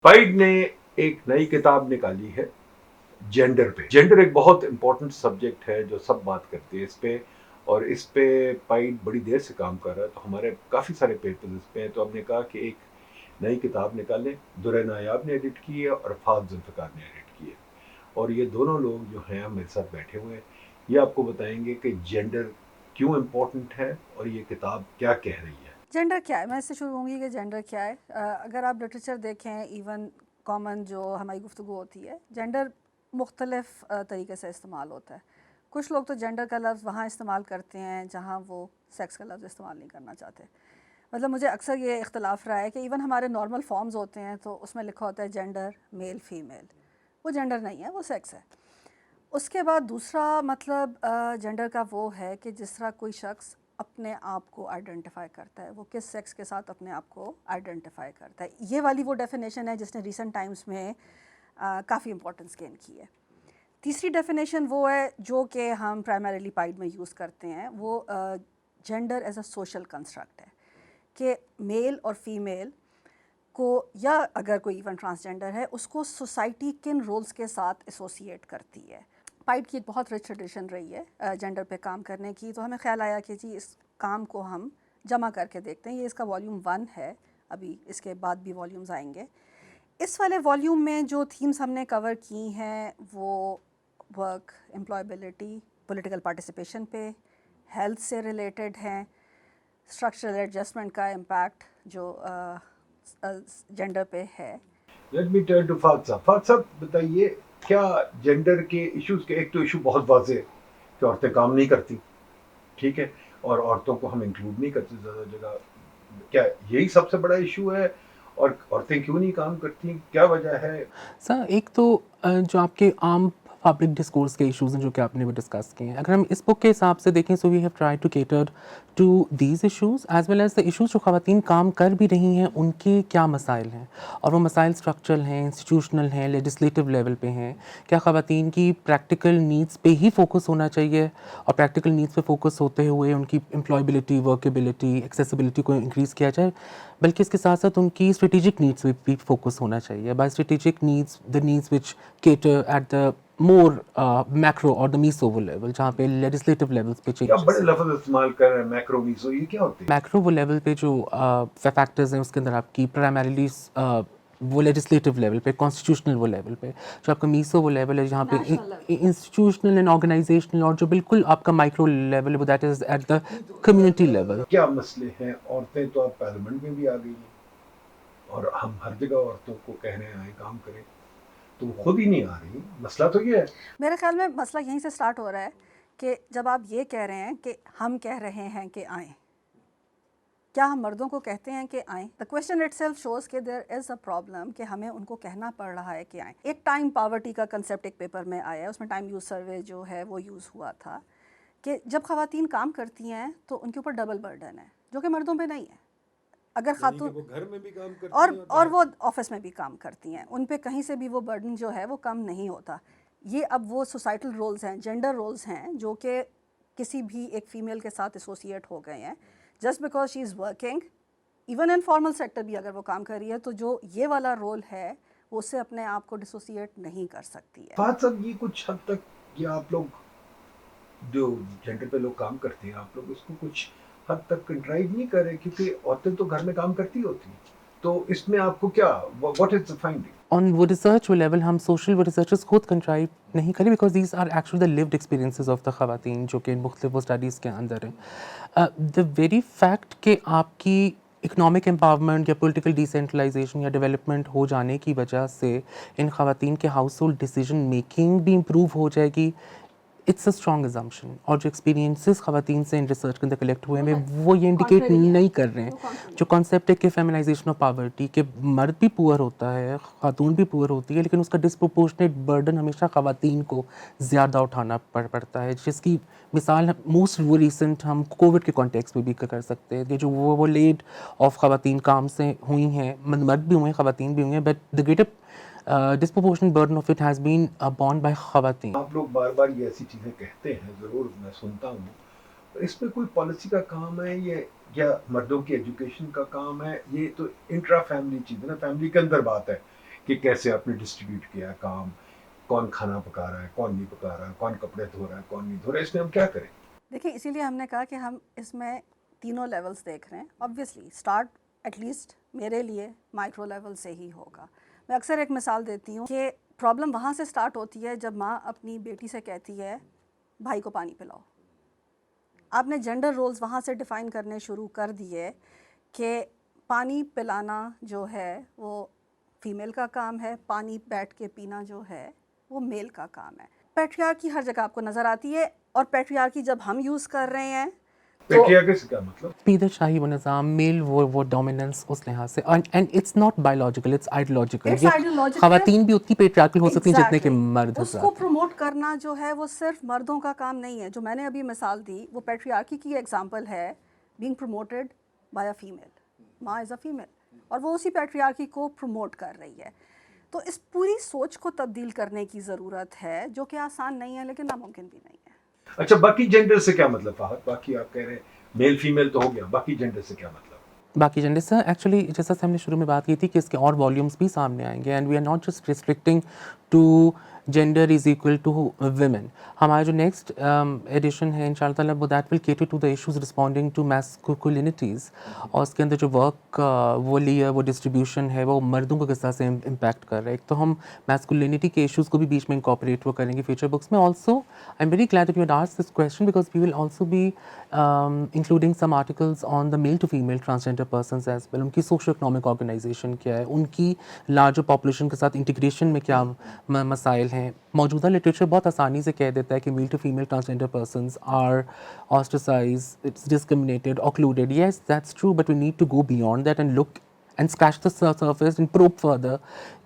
Pied ने एक नई किताब निकाली है जेंडर पे. जेंडर एक बहुत इम्पोर्टेंट सब्जेक्ट है जो सब बात करते हैं इस पे, और इस पे पाइड बड़ी देर से काम कर रहा है, तो हमारे काफ़ी सारे पेपर्स इस पे हैं. तो हमने कहा कि एक नई किताब निकालें. दुर्रे नायाब ने एडिट की है और फ़ाद जुल्फ़िकार ने एडिट की है, और ये दोनों लोग जो हैं मेरे साथ बैठे हुए हैं. ये आपको बताएंगे कि जेंडर क्यों इम्पोर्टेंट है और ये किताब क्या कह रही है. जेंडर क्या है, मैं इससे शुरू होंगी कि जेंडर क्या है. अगर आप लिटरेचर देखें, इवन कॉमन जो हमारी गुफ्तगू होती है, जेंडर मुख्तलिफ तरीके से इस्तेमाल होता है. कुछ लोग तो जेंडर का लफ्ज़ वहाँ इस्तेमाल करते हैं जहाँ वो सेक्स का लफ्ज़ इस्तेमाल नहीं करना चाहते. मतलब मुझे अक्सर ये इख्तलाफ रहा है कि इवन हमारे नॉर्मल फॉर्म्स होते हैं तो उसमें लिखा होता है जेंडर मेल फीमेल. वो जेंडर नहीं है, वो सेक्स है. उसके बाद दूसरा मतलब जेंडर का वो है कि जिस तरह कोई शख्स अपने आप को आइडेंटिफाई करता है, वो किस सेक्स के साथ अपने आप को आइडेंटिफाई करता है. ये वाली वो डेफिनेशन है जिसने रीसेंट टाइम्स में काफ़ी इंपॉर्टेंस गेन की है. तीसरी डेफिनेशन वो है जो कि हम प्राइमरीली पाइड में यूज़ करते हैं. वो gender as a social construct है कि मेल और फीमेल को, या अगर कोई इवन ट्रांसजेंडर है, उसको सोसाइटी किन रोल्स के साथ एसोसिएट करती है. पाइड की एक बहुत रिच ट्रेडिशन रही है जेंडर पे काम करने की, तो हमें ख्याल आया कि जी इस काम को हम जमा करके देखते हैं. ये इसका वॉल्यूम 1 है, अभी इसके बाद भी वॉल्यूम्स आएंगे. इस वाले वॉल्यूम में जो थीम्स हमने कवर की हैं वो वर्क, एम्प्लॉयबिलिटी, पॉलिटिकल पार्टिसिपेशन पे, हेल्थ से रिलेटेड हैं, स्ट्रक्चरल एडजस्टमेंट का इम्पैक्ट जो जेंडर पे है. लेट मी टर्न टू फ़ाद साहब. फ़ाद साहब बताइए, क्या जेंडर के इश्यूज के, एक तो इशू बहुत वाज़े है कि औरतें काम नहीं करती, ठीक है, और औरतों को हम इंक्लूड नहीं करते ज़्यादा जगह. क्या यही सबसे बड़ा इशू है, और औरतें क्यों नहीं काम करती, क्या वजह है? सर एक तो जो आपके आम पब्लिक डिस्कोर्स के इश्यूज हैं जो कि आपने भी डिस्कस किए हैं, अगर हम इस बुक के हिसाब से देखें, so we have try to cater to these issues as well as the issues जो ख़वातीन काम कर भी रही हैं उनके क्या मसाइल हैं, और वो मसाइल स्ट्रक्चरल हैं, इंस्टीट्यूशनल हैं, लेजिस्लेटिव लेवल पे हैं. क्या ख़वातीन की प्रैक्टिकल नीड्स पे ही फोकस होना चाहिए, और प्रैक्टिकल नीड्स पे फोकस होते हुए उनकी एम्प्लॉयबिलिटी, वर्केबिलिटी, एक्सेसिबिलिटी को इंक्रीज़ किया जाए, बल्कि इसके साथ साथ उनकी स्ट्रेटेजिक नीड्स पे भी फोकस होना चाहिए. By strategic needs, the needs which cater at the more macro और द मीसो लेवल, जहाँ पे लेजिस्लेटिव लेवल्स पे क्या बड़े चेंजेस. लफ्ज़ इस्तेमाल कर रहे हैं, मैक्रो मीसो, ये क्या होते हैं? मैक्रो वो लेवल पे जो फैक्टर्स हैं उसके अंदर आपकी प्राइमरीली वो लेजिस्लेटिव लेवल पे, कॉन्स्टिट्यूशनल वो लेवल पे, जो आपका मीसो वो लेवल है जहाँ पे इंस्टीट्यूशनल एंड ऑर्गेनाइजेशनल, और जो बिल्कुल आपका माइक्रो लेवल है वो that is at the community level. क्या मसले हैं? औरतें तो अब पार्लियामेंट में भी आ गई हैं, और हम हर जगह औरतों को कह रहे हैं आए काम करें, तो वो खुद ही नहीं आ रही. मसला तो ये है. मेरे ख्याल में मसला यहीं से स्टार्ट हो रहा है कि जब आप ये कह रहे हैं कि हम कह रहे हैं कि आएँ, क्या हम मर्दों को कहते हैं कि आएँ? द क्वेश्चन इटसेल्फ शोज़ कि देयर इज़ अ प्रॉब्लम कि हमें उनको कहना पड़ रहा है कि आएँ. एक टाइम पावर्टी का कंसेप्ट एक पेपर में आया है, उसमें टाइम यूज़ सर्वे जो है वो यूज़ हुआ था कि जब ख़वातीन काम करती हैं तो उनके ऊपर डबल बर्डन है जो कि मर्दों पे नहीं है. अगर खातून घर में भी काम करती और वो ऑफिस में भी काम करती हैं, उन पे कहीं से भी वो बर्डन जो है वो कम नहीं होता. ये अब वो सोसाइटल रोल्स हैं, जेंडर रोल्स हैं जो कि किसी भी एक फ़ीमेल के साथ एसोसिएट हो गए हैं just because she is working. Even in formal sector भी अगर वो काम कर रही है तो जो ये वाला रोल है वो उससे अपने आप को डिसोसिएट नहीं कर सकती है. फ़ाद साहब, ये कुछ हद तक, ये आप लोग जो जेंडर पे लोग काम करते हैं, आप लोग इसको कुछ हद तक कंट्राइव नहीं कर रहे, क्योंकि औरतें तो घर में काम करती होती हैं, तो इसमें आपको क्या, what is the finding? On वो रिसर्च लेवल हम सोशल वो रिसर्चर्स खुद कंट्राइव नहीं करें, because these are actually the lived experiences of the ख़वातीन जो कि मुख्तलिफ स्टडीज़ के अंदर हैं. द वेरी फैक्ट कि आपकी इकनॉमिक एम्पावरमेंट या पॉलिटिकल डिसेंट्रलाइजेशन या डेवलपमेंट हो जाने की वजह से इन ख़वातीन के हाउस होल्ड डिसीजन मेकिंग भी इम्प्रूव हो जाएगी, इट्स अ स्ट्रॉन्ग assumption और जो एक्सपीरियंसेस ख़वातीन से इन रिसर्च के अंदर कलेक्ट हुए हैं वो ये इंडिकेट नहीं कर रहे हैं जो कॉन्सेप्ट है कि फेमिनाइजेशन ऑफ पावर्टी कि मर्द भी पुअर होता है खातून भी पुअर होती है लेकिन उसका डिस्प्रोपोर्शनेट बर्डन हमेशा ख़वातीन को ज़्यादा उठाना पड़ता है जिसकी मिसाल मोस्ट वो रिसेंट हम कोविड के कॉन्टेक्स्ट में भी कर सकते हैं कि जो वो लेड ऑफ ख़वातीन काम से हुई हैं मर्द भी हुए हैं ख़वातीन भी हुई हैं but the greater disproportionate burden of it has been borne by ख़वातीन। आप लोग बार बार ये ऐसी चीज़ें कहते हैं, ज़रूर मैं सुनता हूँ, पर इसमें कोई पॉलिसी का काम है ये या मर्दों की एजुकेशन का काम है? ये तो इंट्रा फैमिली चीज़ है ना, फैमिली के अंदर बात है कि कैसे आपने डिस्ट्रीब्यूट किया काम, कौन खाना पका रहा है, कौन नहीं पका रहा है, कौन कपड़े धो रहा है, कौन नहीं धो रहा है, इसमें हम क्या करें? देखिए इसीलिए हमने कहा कि हम इसमें तीनों लेवल्स देख रहे हैं। ऑब्वियसली स्टार्ट एटलीस्ट मेरे लिए माइक्रो लेवल से ही होगा। मैं अक्सर एक मिसाल देती हूँ कि प्रॉब्लम वहाँ से स्टार्ट होती है जब माँ अपनी बेटी से कहती है भाई को पानी पिलाओ। आपने जेंडर रोल्स वहाँ से डिफ़ाइन करने शुरू कर दिए कि पानी पिलाना जो है वो फीमेल का काम है, पानी बैठ के पीना जो है वो मेल का काम है। पैट्रियार्की हर जगह आपको नज़र आती है और पैट्रियार्की जब हम यूज़ कर रहे हैं पैट्रियार्की से क्या मतलब? पीदरशाही वो निज़ाम मेल वो डोमिनेंस उस लिहाज से and it's not biological it's ideological It's ये ideological। ख़वातीन भी उतनी पेट्रियार्कल हो सकती हैं जितने के Exactly। मर्द उसको हज़रात। प्रमोट करना जो है वो सिर्फ मर्दों का काम नहीं है। जो मैंने अभी मिसाल दी वो पैट्रियार्की की एग्जांपल है being promoted by a female. माँ इज़ अ फीमेल और वो उसी पैट्रियार्की को प्रमोट कर रही है। तो इस पूरी सोच को तब्दील करने की ज़रूरत है जो कि आसान नहीं है लेकिन नामुमकिन भी नहीं है। अच्छा, बाकी जेंडर से क्या मतलब फहद? बाकी आप कह रहे हैं मेल फीमेल तो हो गया, बाकी जेंडर से क्या मतलब? बाकी जेंडर सर एक्चुअली जैसा से हमने शुरू में बात की थी कि इसके और वॉल्यूम्स भी सामने आएंगे and we are not just restricting to gender is equal to women. हमारा जो नेक्स्ट एडिशन है इंशाल्लाह ताला वो that will cater to the issues responding to masculinities और उसके अंदर जो वर्क वो लिया वो डिस्ट्रीब्यूशन है वो मर्दों को किस तरह से इम्पैक्ट कर रहा है। एक तो हम मैस्कुलिनिटी के इश्यूज़ को भी बीच में इंकॉर्पोरेट वो करेंगे फ्यूचर बुक्स में। Also I am very glad that you had asked this question because we will also be including some articles on the male to female transgender persons as well. उनकी socio economic organization क्या है, उनकी larger population के साथ integration में क्या मसाइल हैं। मौजूदा लिटरेचर बहुत आसानी से कह देता है कि male to female transgender persons are ostracised, it's discriminated, occluded. Yes that's true but we need to go beyond that and look and scratch the surface and probe further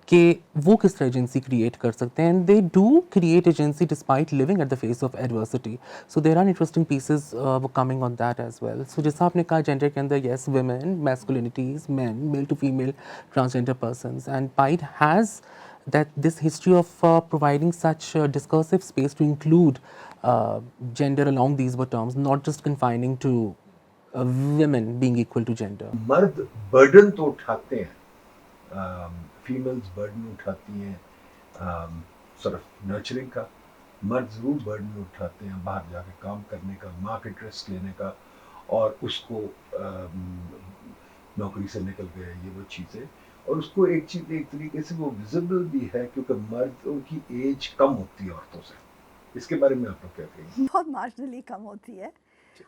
कि वो किस तरह एजेंसी क्रिएट कर सकते हैं and they do create agency despite living at the face of adversity. So there are interesting pieces वो coming on that as well. So जैसा आपने कहा जेंडर के अंदर yes women, masculinities, man, male to female transgender persons and पाइड has that this history of providing such discursive space to include gender along these were terms, not just confining to women being equal to gender. मर्द burden तो उठाते हैं, females burden उठाती हैं सिर्फ nurturing का, मर्द ज़रूर बर्डन उठाते हैं बाहर जाके काम करने का, मार्केट रिस्क लेने का, और उसको नौकरी से निकल गए ये वो चीज़ें, और उसको एक चीज़ एक तरीके से वो विजिबल भी है क्योंकि मर्दों की एज कम होती है औरतों से। इसके बारे में आप लोग क्या कहेंगे? बहुत मार्जिनली कम होती है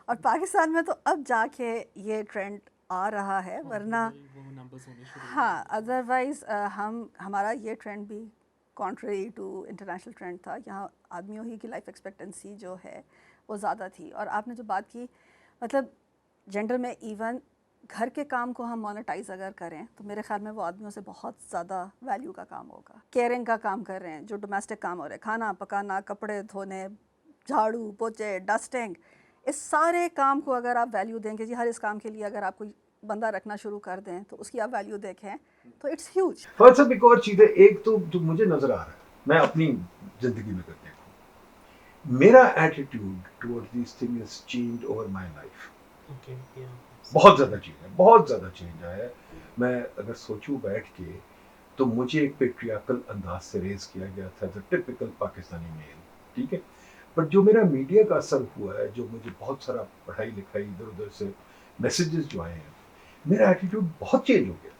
और पाकिस्तान में तो अब जाके ये ट्रेंड आ रहा है, वरना हाँ अदरवाइज़ हमारा ये ट्रेंड भी कॉन्ट्ररी टू इंटरनेशनल ट्रेंड था। यहाँ आदमियों ही की लाइफ एक्सपेक्टेंसी जो है वो ज़्यादा थी। और आपने जो बात की मतलब जेंडर में इवन घर के काम को हम मोनेटाइज अगर करें तो मेरे ख्याल में वो आदमियों से बहुत ज़्यादा वैल्यू का काम होगा। केयरिंग का काम कर रहे हैं, जो डोमेस्टिक काम हो रहे हैं, खाना पकाना, कपड़े धोने, झाड़ू पोछे, डस्टिंग, इस सारे काम को अगर आप वैल्यू देंगे जी, हर इस काम के लिए अगर आप कोई बंदा रखना शुरू कर दें तो उसकी आप वैल्यू देखें तो इट्स ह्यूज। फर्स्ट सब एक और चीज़ है, एक तो जो मुझे नज़र आ रहा है, मैं अपनी ज़िंदगी में करते हूँ, मेरा attitude towards this thing is changed over my life. बहुत ज़्यादा चेंज है, बहुत ज़्यादा चेंज आया है। मैं अगर सोचूं बैठ के तो मुझे एक पेट्रियार्कल अंदाज से रेज किया गया था, जो टिपिकल पाकिस्तानी मेल, ठीक है। पर जो मेरा मीडिया का असर हुआ है, जो मुझे बहुत सारा पढ़ाई लिखाई इधर उधर से मैसेजेस जो आए हैं, मेरा एटीट्यूड बहुत चेंज हो गया।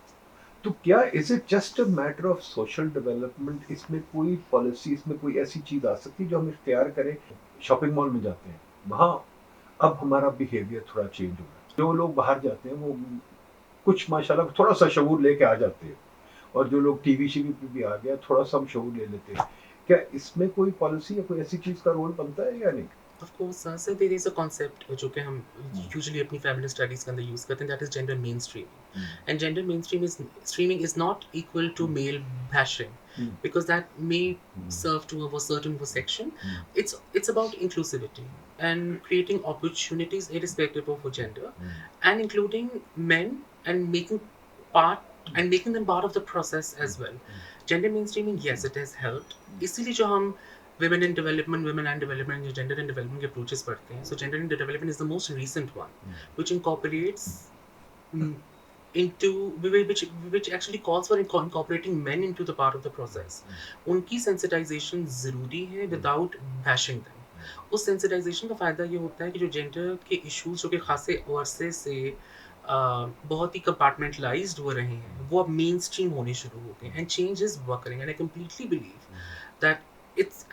तो क्या is it just a matter of social development? इसमें कोई पॉलिसी, इसमें कोई ऐसी चीज़ आ सकती है जो हम इख्तियार करें? शॉपिंग मॉल में जाते हैं, वहाँ अब हमारा बिहेवियर थोड़ा चेंज हो रहा है। जो लोग बाहर जाते हैं वो कुछ माशाल्लाह थोड़ा सा शऊर लेके आ जाते हैं, और जो लोग टीवी शीवी पे भी आ गया थोड़ा सा हम शऊर ले लेते हैं। کیا اس میں کوئی پالیسی یا کوئی ایسی چیز کا رول بنتا ہے یا نہیں؟ Of course, sir, there is a concept جو کہ ہم usually اپنی family studies کے اندر use کرتے ہیں, that is gender mainstreaming. And gender mainstreaming is not equal to male bashing, because that may serve to a certain section. It's about inclusivity and creating opportunities irrespective of gender, and including men and making them part of the process as well. Gender mainstreaming, yes, it has helped. اسی لیے جو ہم women and development, جو gender and development کے approaches پڑھتے ہیں, so gender and development is the most recent one, which incorporates into which actually calls for incorporating men into the part of the process. ان کی sensitization ضروری ہے without bashing them. اس sensitization کا فائدہ یہ ہوتا ہے کہ جو gender کے issues جو کہ خاصے عرصے سے بہت ہی compartmentalized ہو رہے ہیں, وہ اب مین اسٹریم ہونے شروع ہو گئے, and change is occurring. And I completely believe that it's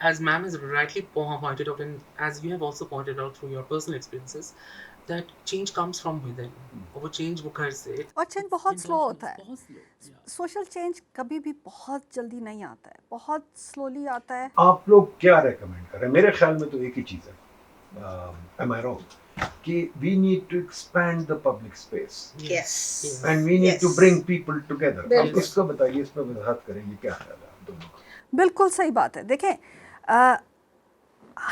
as ma'am has rightly pointed out, and as you have also pointed out through your personal experiences, that change comes from within. وہ change وہ گھر سے, اور change بہت سلو ہوتا ہے. Social change کبھی بھی بہت جلدی نہیں آتا ہے, بہت سلولی آتا ہے. آپ لوگ کیا ریکمینڈ کریں؟ میرے خیال میں تو ایک ہی چیز ہے, am I wrong, کہ we need to expand the public space. Yes. And we need to bring people together. آپ اس کو بتائیے, اس پہ وضاحت کریں, یہ کیا خیال ہے آپ دونوں کا؟ بالکل صحیح بات ہے. دیکھیں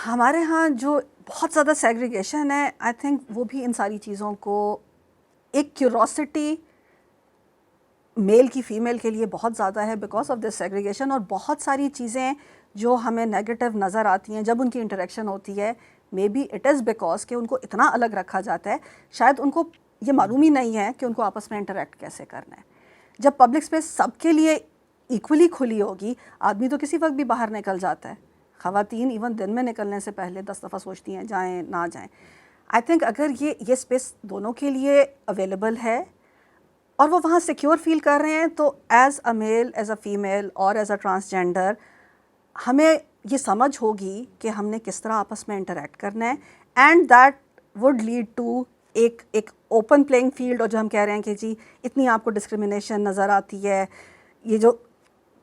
ہمارے ہاں جو بہت زیادہ سیگریگیشن ہے, آئی تھنک وہ بھی ان ساری چیزوں کو ایک کیوروسٹی میل کی فیمیل کے لیے بہت زیادہ ہے بیکاز آف دس سیگریگیشن. اور بہت ساری چیزیں جو ہمیں نیگیٹو نظر آتی ہیں جب ان کی انٹریکشن ہوتی ہے, may be it is because کہ ان کو اتنا الگ رکھا جاتا ہے, شاید ان کو یہ معلوم ہی نہیں ہے کہ ان کو آپس میں انٹریکٹ کیسے کرنا ہے. جب پبلک اسپیس سب کے لیے ایکولی کھلی ہوگی, آدمی تو کسی وقت بھی باہر نکل جاتا ہے. خواتین ایون دن میں نکلنے سے پہلے 10 دفعہ سوچتی ہیں جائیں نہ جائیں. آئی تھنک اگر یہ اسپیس دونوں کے لیے اویلیبل ہے اور وہ وہاں سیکیور فیل کر رہے ہیں, تو as a male, as a female اور ایز اے ٹرانسجینڈر ہمیں یہ سمجھ ہوگی کہ ہم نے کس طرح آپس میں انٹریکٹ کرنا ہے, and that would lead to ایک اوپن پلینگ فیلڈ. اور جو ہم کہہ رہے ہیں کہ جی اتنی آپ کو ڈسکریمنیشن نظر آتی ہے, یہ جو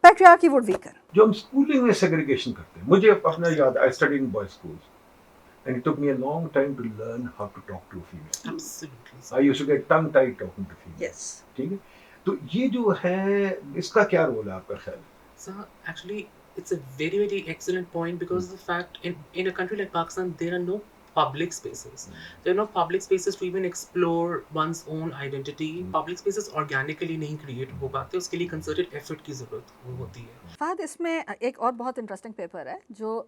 پیٹریارکی وڈ ویکن. جو ہم اسکولنگ میں سیگریگیشن کرتے ہیں, مجھے اپنا یاد, I studied in boys schools and it took me a long time to learn how to talk to a female. absolutely, I used to get tongue tied talking to females. Yes. ٹھیک ہے, تو یہ جو ہے اس کا کیا role ہے آپ کا خیال ہے؟ So actually, it's a very, very excellent point, because the fact in a country like Pakistan, there are no public spaces. There are no public spaces to even explore one's own identity. Public spaces organically نہیں create ہو پاتے, اس کے لیے concerted effort کی ضرورت ہوتی ہے. فہد, اس میں ایک اور بہت انٹرسٹنگ پیپر ہے جو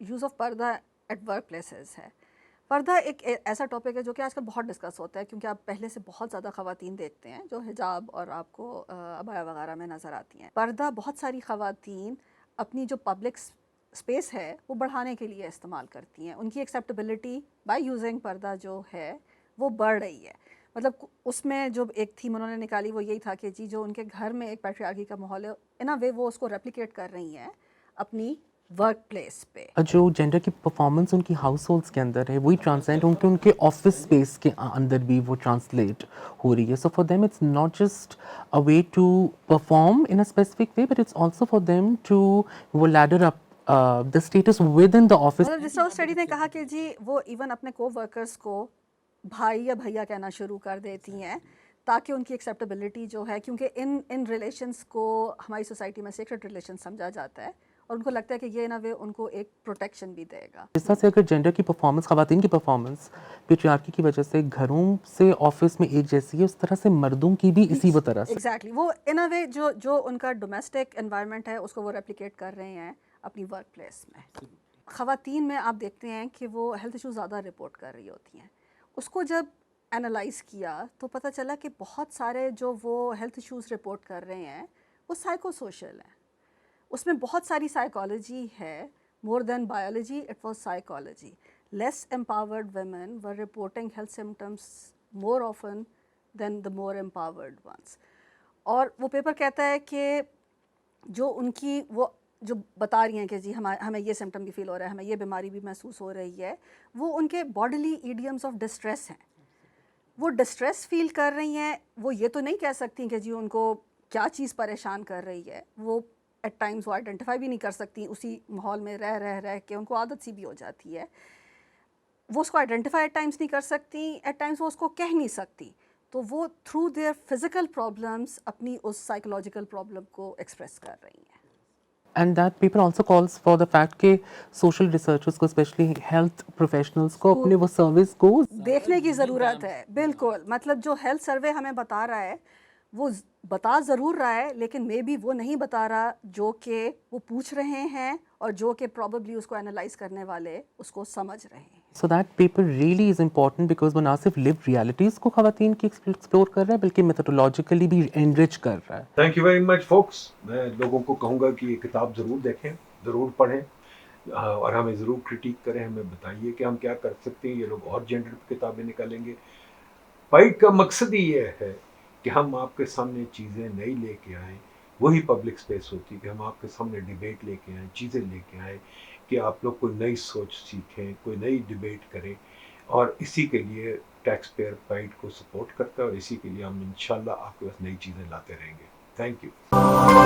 یوز آف پردہ ایٹ ورک پلیسز ہے. پردہ ایک ایسا ٹاپک ہے جو کہ آج کل بہت ڈسکس ہوتا ہے, کیونکہ آپ پہلے سے بہت زیادہ خواتین دیکھتے ہیں جو حجاب اور آپ کو عبایا وغیرہ میں نظر آتی ہیں. پردہ بہت ساری خواتین اپنی جو پبلک اسپیس ہے وہ بڑھانے کے لیے استعمال کرتی ہیں. ان کی ایکسیپٹیبلٹی بائی یوزنگ پردہ جو ہے وہ بڑھ رہی ہے. مطلب اس میں جو ایک تھیم انہوں نے نکالی وہ یہی تھا کہ جی جو ان کے گھر میں ایک پیٹریارکی کا ماحول ہے, ان اے وے وہ اس کو ریپلیکیٹ کر رہی ہیں اپنی ورک پلیس پہ. جو جینڈر کی پرفارمنس ان کی ہاؤس ہولڈس کے اندر ہے وہی ٹرانسلیٹ ان کے آفس اسپیس کے اندر بھی وہ ٹرانسلیٹ ہو رہی ہے. So for them it's not just a way to perform in a specific way, but it's also for them to وہ ladder up the status within the office. مطلب جس طرح اسٹڈی نے کہا کہ جی وہ ایون اپنے کو ورکرس کو بھائی یا بھیا کہنا شروع کر دیتی ہیں تاکہ ان کی ایکسیپٹیبلٹی جو ہے, کیونکہ ان ریلیشنس کو ہماری سوسائٹی میں سیکرٹ ریلیشن سمجھا جاتا ہے اور ان کو لگتا ہے کہ یہ نا وہ ان کو ایک پروٹیکشن بھی دے گا. اس طرح سے اگر جینڈر کی پرفارمنس, خواتین کی پرفارمنس پیٹریارکی کی وجہ سے گھروں سے آفس میں ایک جیسی ہے, اس طرح سے مردوں کی بھی اسی طرح سے. ایگزیکٹلی وہ ان اے وے جو ان کا ڈومیسٹک انوائرمنٹ ہے اس کو وہ ریپلیکیٹ کر رہے ہیں اپنی ورک پلیس میں. خواتین میں آپ دیکھتے ہیں کہ وہ ہیلتھ ایشوز زیادہ رپورٹ کر رہی ہوتی ہیں. اس کو جب انالائز کیا تو پتہ چلا کہ بہت سارے جو وہ ہیلتھ ایشوز رپورٹ کر رہے ہیں وہ سائیکو سوشل ہیں. اس میں بہت ساری سائیکالوجی ہے, more than biology it was psychology. Less empowered women were reporting health symptoms more often than the more empowered ones. اور وہ پیپر کہتا ہے کہ جو ان کی وہ جو بتا رہی ہیں کہ جی ہمیں یہ سمٹم بھی فیل ہو رہا ہے, ہمیں یہ بیماری بھی محسوس ہو رہی ہے, وہ ان کے باڈیلی ایڈیمس آف ڈسٹریس ہیں. وہ ڈسٹریس فیل کر رہی ہیں, وہ یہ تو نہیں کہہ سکتی کہ جی ان کو کیا چیز پریشان کر رہی ہے, وہ ایٹ ٹائمز وہ آئیڈینٹیفائی بھی نہیں کر سکتی, اسی ماحول میں رہ کے ان کو عادت سی بھی ہو جاتی ہے, وہ اس کو آئیڈینٹیفائی ایٹ ٹائمز نہیں کر سکتی, ایٹ ٹائمز وہ اس کو کہہ نہیں سکتی, تو وہ تھرو دیئر فزیکل پرابلمس اپنی اس سائیکولوجیکل پرابلم کو ایکسپریس کر رہی ہیں. And that paper also calls for the fact کہ social researchers کو especially health professionals کو اپنے وہ service کو دیکھنے کی ضرورت ہے. بالکل, مطلب جو ہیلتھ سروے ہمیں بتا رہا ہے وہ بتا ضرور رہا ہے, لیکن مے بی وہ نہیں بتا رہا جو کہ وہ پوچھ رہے ہیں اور جو کہ پروبیبلی اس کو انالائز کرنے والے اس کو سمجھ رہے ہیں. So that paper really is important because وہ نہ صرف lived realities کو خواتین کی ایکسپلور کر رہا ہے بلکہ میتھڈولوجیکلی بھی enrich کر رہا ہے. Thank you very much focus. میں لوگوں کو کہوں گا کہ یہ کتاب ضرور دیکھیں, ضرور پڑھیں, اور ہمیں ضرور کرٹیک کریں, ہمیں بتائیے کہ ہم کیا کر سکتے ہیں. یہ لوگ اور جینڈر کی کتابیں نکالیں گے. پائڈ کا مقصد ہی یہ ہے کہ ہم آپ کے سامنے چیزیں نئی لے کے آئیں. وہی پبلک اسپیس ہوتی ہے کہ ہم آپ کے سامنے ڈیبیٹ لے کے آئیں, چیزیں لے کے آئیں کہ آپ لوگ کوئی نئی سوچ سیکھیں, کوئی نئی ڈیبیٹ کریں, اور اسی کے لیے ٹیکس پیئر پائڈ کو سپورٹ کرتا ہے, اور اسی کے لیے ہم انشاءاللہ آپ کے پاس نئی چیزیں لاتے رہیں گے. Thank you.